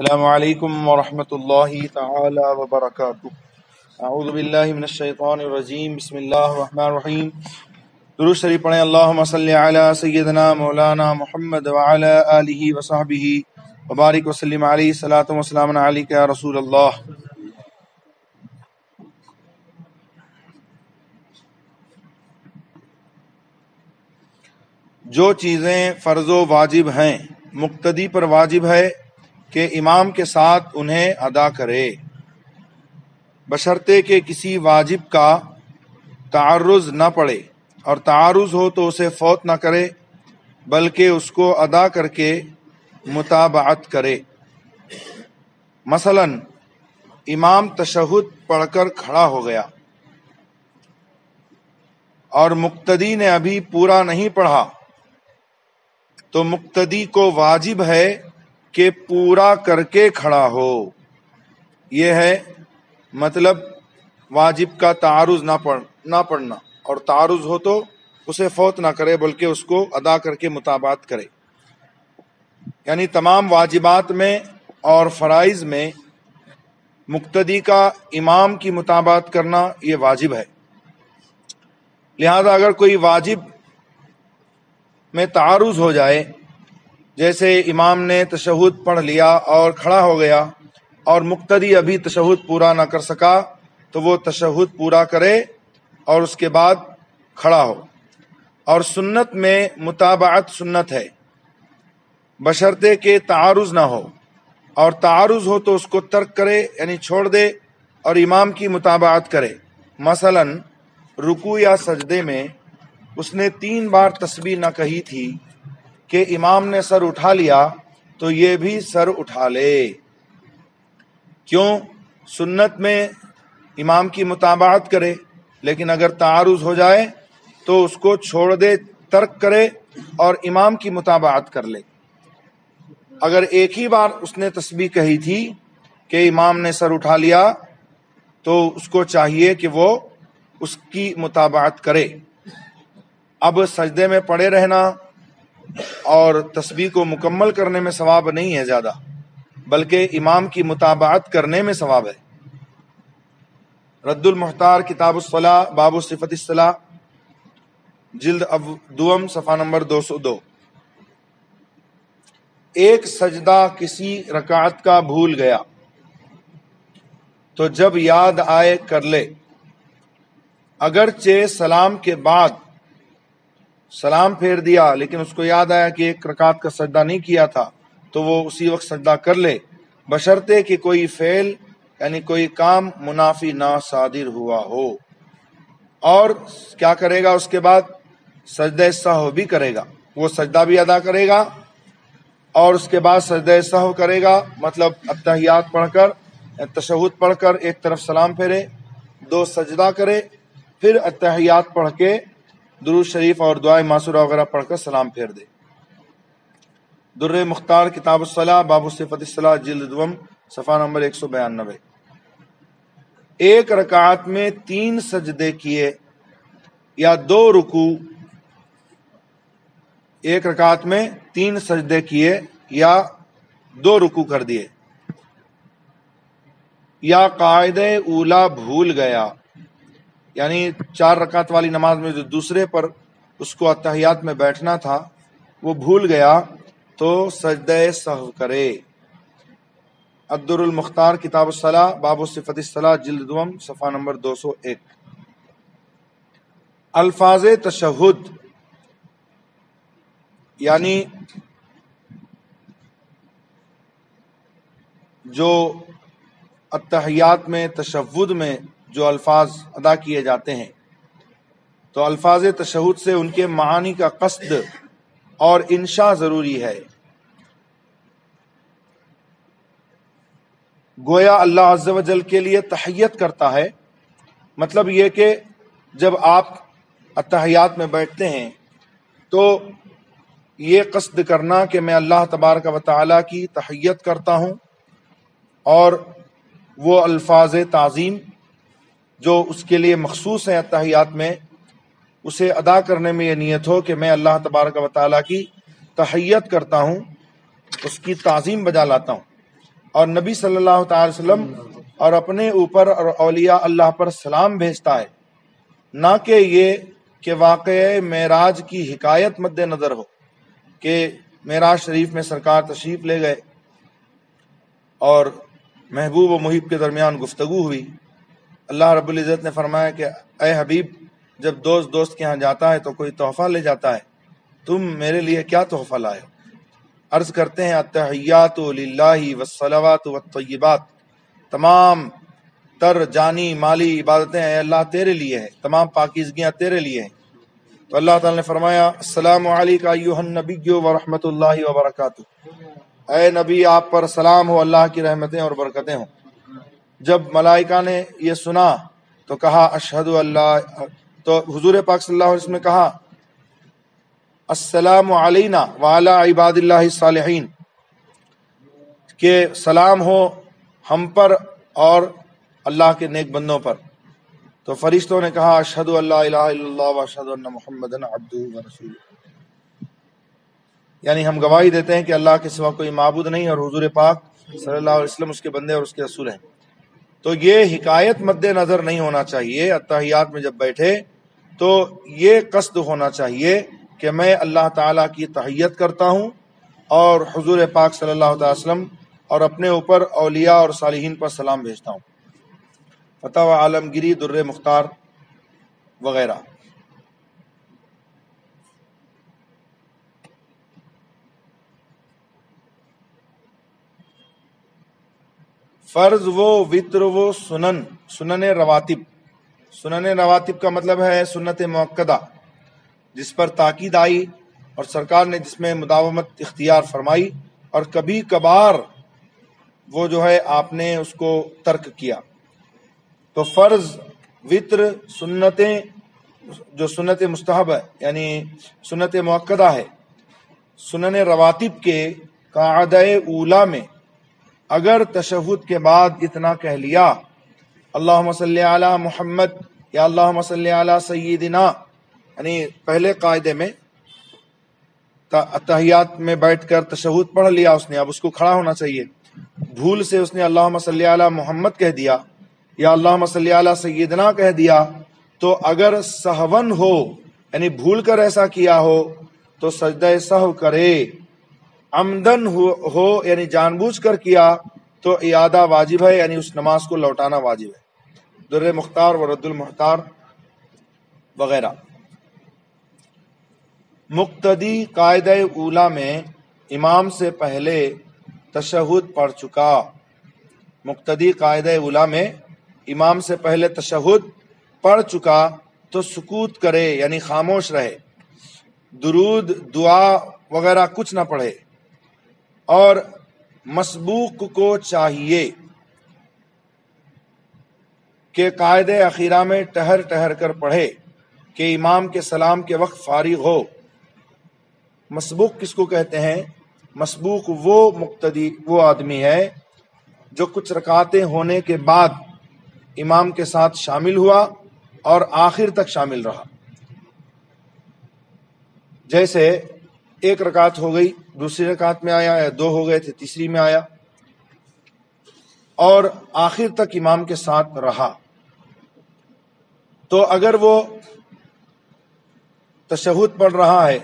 السلام علیکم ورحمۃ اللہ تعالی وبرکاتہ۔ اعوذ باللہ من الشیطان الرجیم، بسم اللہ الرحمن الرحیم۔ درود شریف پڑھیں۔ اللہم صلی علی سیدنا مولانا محمد وعلی آلہ وصحبہ وبارک وسلم علیہ، صلاۃ و سلام علیک یا رسول اللہ۔ جو چیزیں فرض و واجب ہیں مقتدی پر واجب ہے کہ امام کے ساتھ انہیں ادا کرے، بشرطے کہ کسی واجب کا تعرض نہ پڑے، اور تعارض ہو تو اسے فوت نہ کرے بلکہ اس کو ادا کر کے متابعت کرے۔ مثلا امام تشہد پڑھ کر کھڑا ہو گیا اور مقتدی نے ابھی پورا نہیں پڑھا، تو مقتدی کو واجب ہے کہ پورا کر کے کھڑا ہو۔ یہ ہے مطلب واجب کا تعارض نہ پڑھنا، اور تعارض ہو تو اسے فوت نہ کرے بلکہ اس کو ادا کر کے متابعت کرے۔ یعنی تمام واجبات میں اور فرائض میں مقتدی کا امام کی متابعت کرنا یہ واجب ہے۔ لہذا اگر کوئی واجب میں تعارض ہو جائے، جیسے امام نے تشہد پڑھ لیا اور کھڑا ہو گیا اور مقتدی ابھی تشہد پورا نہ کر سکا، تو وہ تشہد پورا کرے اور اس کے بعد کھڑا ہو۔ اور سنت میں متابعت سنت ہے، بشرطے کہ تعارض نہ ہو، اور تعارض ہو تو اس کو ترک کرے یعنی چھوڑ دے اور امام کی متابعت کرے۔ مثلا رکوع یا سجدے میں اس نے 3 بار تسبیح نہ کہی تھی کہ امام نے سر اٹھا لیا تو یہ بھی سر اٹھا لے۔ کیوں؟ سنت میں امام کی متابعت کرے، لیکن اگر تعارض ہو جائے تو اس کو چھوڑ دے، ترک کرے اور امام کی متابعت کر لے۔ اگر ایک ہی بار اس نے تسبیح کہی تھی کہ امام نے سر اٹھا لیا تو اس کو چاہیے کہ وہ اس کی متابعت کرے۔ اب سجدے میں پڑے رہنا اور تسبیح کو مکمل کرنے میں ثواب نہیں ہے زیادہ، بلکہ امام کی متابعت کرنے میں ثواب ہے۔ رد المحتار کتاب الصلاۃ باب صفت الصلاۃ جلد دوم صفحہ نمبر 202۔ ایک سجدہ کسی رکعت کا بھول گیا تو جب یاد آئے کر لے، اگرچہ سلام کے بعد سلام پھیر دیا لیکن اس کو یاد آیا کہ ایک رکعت کا سجدہ نہیں کیا تھا تو وہ اسی وقت سجدہ کر لے، بشرطے کہ کوئی فعل یعنی کوئی کام منافی نہ صادر ہوا ہو۔ اور کیا کرے گا؟ اس کے بعد سجدہ سہو بھی کرے گا، وہ سجدہ بھی ادا کرے گا اور اس کے بعد سجدہ سہو کرے گا، مطلب اتحیات پڑھ کر تشہد پڑھ کر ایک طرف سلام پھیرے، 2 سجدہ کرے، پھر اتحیات پڑھ کے درود شریف اور دعائے معصورہ وغیرہ پڑھ کر سلام پھیر دے۔ در مختار کتاب الصلاۃ باب صفت الصلاۃ جلد دوم صفحہ نمبر 192۔ ایک رکعت میں 3 سجدے کیے یا 2 رکوع، ایک رکعت میں 3 سجدے کیے یا 2 رکوع کر دیے، یا قاعدہ اولا بھول گیا، یعنی 4 رکعت والی نماز میں جو دوسرے پر اس کو اتحیات میں بیٹھنا تھا وہ بھول گیا تو سجدہ سہو کرے۔ الدر المختار کتاب الصلاۃ باب صفت الصلاۃ جلد دوم صفحہ نمبر 201۔ الفاظ تشہد یعنی جو اتحیات میں تشہد میں جو الفاظ ادا کیے جاتے ہیں، تو الفاظ تشہد سے ان کے معانی کا قصد اور انشاء ضروری ہے۔ گویا اللہ عز و جل کے لیے تحیت کرتا ہے، مطلب یہ کہ جب آپ اتحیات میں بیٹھتے ہیں تو یہ قصد کرنا کہ میں اللہ تبارک و تعالیٰ کی تحیت کرتا ہوں، اور وہ الفاظ تعظیم جو اس کے لیے مخصوص ہیں اتحیات میں، اسے ادا کرنے میں یہ نیت ہو کہ میں اللہ تبارک و تعالیٰ کی تحیت کرتا ہوں، اس کی تعظیم بجا لاتا ہوں۔ اور نبی صلی اللہ تعالی وسلم اور اپنے اوپر اور اولیاء اللہ پر سلام بھیجتا ہے، نہ کہ یہ کہ واقعہ معراج کی حکایت مد نظر ہو کہ معراج شریف میں سرکار تشریف لے گئے اور محبوب و محب کے درمیان گفتگو ہوئی۔ اللہ رب العزت نے فرمایا کہ اے حبیب، جب دوست دوست کے ہاں جاتا ہے تو کوئی تحفہ لے جاتا ہے، تم میرے لیے کیا تحفہ لائے ہو؟ عرض کرتے ہیں التحیات للہ والصلوات والطیبات، تمام تر جانی مالی عبادتیں اے اللہ تیرے لیے ہیں، تمام پاکیزگیاں تیرے لیے ہیں۔ تو اللہ تعالی نے فرمایا السلام علیکم ایھا النبی ورحمۃ اللہ وبرکاتہ، اے نبی آپ پر سلام ہو، اللہ کی رحمتیں اور برکتیں ہوں۔ جب ملائکہ نے یہ سنا تو کہا اشہد اللہ، تو حضور پاک صلی اللہ علیہ وسلم نے کہا السلام علینا وعلی عباد اللہ الصالحین، کہ سلام ہو ہم پر اور اللہ کے نیک بندوں پر۔ تو فرشتوں نے کہا اشہد ان لا الہ الا اللہ واشہد ان محمدًا عبدہ ورسولہ، یعنی ہم گواہی دیتے ہیں کہ اللہ کے سوا کوئی معبود نہیں اور حضور پاک صلی اللہ علیہ وسلم اس کے بندے اور اس کے رسول ہیں۔ تو یہ حکایت مد نظر نہیں ہونا چاہیے، اتحیات میں جب بیٹھے تو یہ قصد ہونا چاہیے کہ میں اللہ تعالیٰ کی تحیت کرتا ہوں اور حضور پاک صلی اللہ علیہ وسلم اور اپنے اوپر اولیاء اور صالحین پر سلام بھیجتا ہوں۔ فتح و عالمگیری، در مختار وغیرہ۔ فرض و وتر و سنن، سنن رواتب۔ سنن رواتب کا مطلب ہے سنت موقدہ، جس پر تاکید آئی اور سرکار نے جس میں مداومت اختیار فرمائی، اور کبھی کبھار وہ جو ہے آپ نے اس کو ترک کیا۔ تو فرض، وتر، سنتیں جو سنت مستحب ہے یعنی سنت موقدہ ہے، سنن رواتب کے قاعدہ اولا میں اگر تشہد کے بعد اتنا کہہ لیا اللہم صلی علی محمد یا اللہم صلی علی سیدنا، یعنی پہلے قاعدے میں اتحیات میں بیٹھ کر تشہد پڑھ لیا اس نے، اب اس کو کھڑا ہونا چاہیے، بھول سے اس نے اللہم صلی علی محمد کہہ دیا یا اللہم صلی علی سیدنا کہہ دیا، تو اگر سہون ہو یعنی بھول کر ایسا کیا ہو تو سجدہ سہو کرے، عمدن ہو یعنی جان بوجھ کر کیا تو اعادہ واجب ہے، یعنی اس نماز کو لوٹانا واجب ہے۔ در مختار و رد المختار وغیرہ۔ مقتدی قاعدہ اولا میں امام سے پہلے تشہد پڑھ چکا، مقتدی قاعدہ اولا میں امام سے پہلے تشہد پڑھ چکا تو سکوت کرے یعنی خاموش رہے، درود دعا وغیرہ کچھ نہ پڑھے، اور مسبوق کو چاہیے کہ قاعدہ اخیرہ میں ٹہر ٹہر کر پڑھے کہ امام کے سلام کے وقت فارغ ہو۔ مسبوق کس کو کہتے ہیں؟ مسبوق وہ مقتدی، وہ آدمی ہے جو کچھ رکعتیں ہونے کے بعد امام کے ساتھ شامل ہوا اور آخر تک شامل رہا۔ جیسے ایک رکعت ہو گئی، دوسری رکعت میں آیا، یا دو ہو گئے تھے تیسری میں آیا، اور آخر تک امام کے ساتھ رہا، تو اگر وہ تشہد پڑھ رہا ہے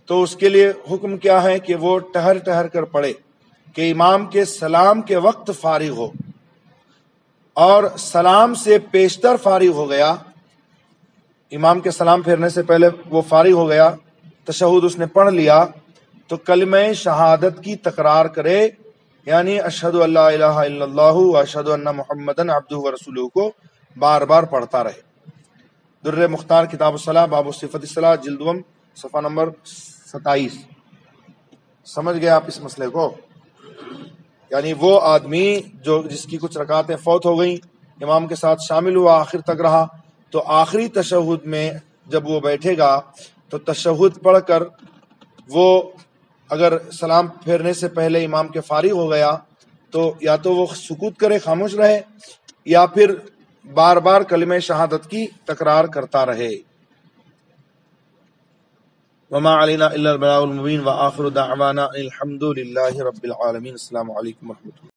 تو اس کے لیے حکم کیا ہے کہ وہ ٹہر ٹہر کر پڑھے کہ امام کے سلام کے وقت فارغ ہو، اور سلام سے پیشتر فارغ ہو گیا، امام کے سلام پھیرنے سے پہلے وہ فارغ ہو گیا، تشہد اس نے پڑھ لیا، تو کلمہ شہادت کی تکرار کرے، یعنی اشہد ان لا الہ الا اللہ و اشہد ان محمدًا عبدہ ورسولہ کو بار بار پڑھتا رہے۔ در مختار کتاب الصلاۃ باب صفت الصلاۃ جلد دوم صفحہ نمبر 27۔ سمجھ گئے آپ اس مسئلے کو؟ یعنی وہ آدمی جو جس کی کچھ رکعتیں فوت ہو گئیں، امام کے ساتھ شامل ہوا، آخر تک رہا، تو آخری تشہد میں جب وہ بیٹھے گا تو تشہد پڑھ کر وہ اگر سلام پھیرنے سے پہلے امام کے فارغ ہو گیا تو یا تو وہ سکوت کرے، خاموش رہے، یا پھر بار بار کلمہ شہادت کی تکرار کرتا رہے۔ وما علینا الا البلاغ المبین وآخر دعوانا الحمد للہ رب العالمین۔ السلام علیکم ورحمۃ اللہ۔